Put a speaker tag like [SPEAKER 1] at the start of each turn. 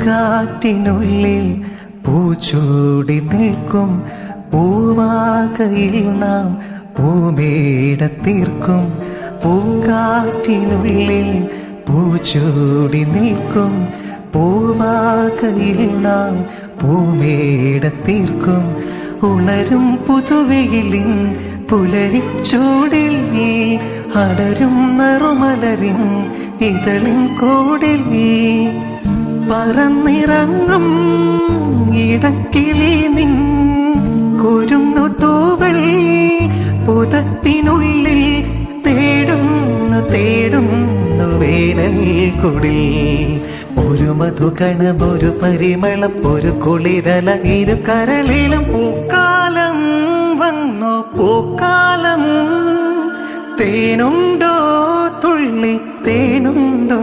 [SPEAKER 1] പൂങ്കാറ്റിനുള്ളിൽ പൂച്ചൂടി നിൽക്കും പൂവാകയിൽ നാം പൂമേട തീർക്കും. പൂങ്കാറ്റിനുള്ളിൽ പൂച്ചൂടി നിൽക്കും പൂവാകയിൽ നാം പൂമേട തീർക്കും. ഉണരും പുതുവെയിലിൻ പുലരിച്ചൂടിൽ അടരും നറുമലരിൻ ഇതളിൻ കോടിൽ പറന്നിറങ്ങും ഇടക്കിളി നിൻ കുരുന്നു തൂവൽ പുതപ്പിനുള്ളിൽ തേടുന്നു വേനൽ കുടിൽ. ഒരു മധുകണം ഒരു പരിമളം ഒരു കുളിരല ഇരു കരളിലും പൂക്കാലം വന്നു പൂക്കാലം. തേനുണ്ടോ തുള്ളി തേനുണ്ടോ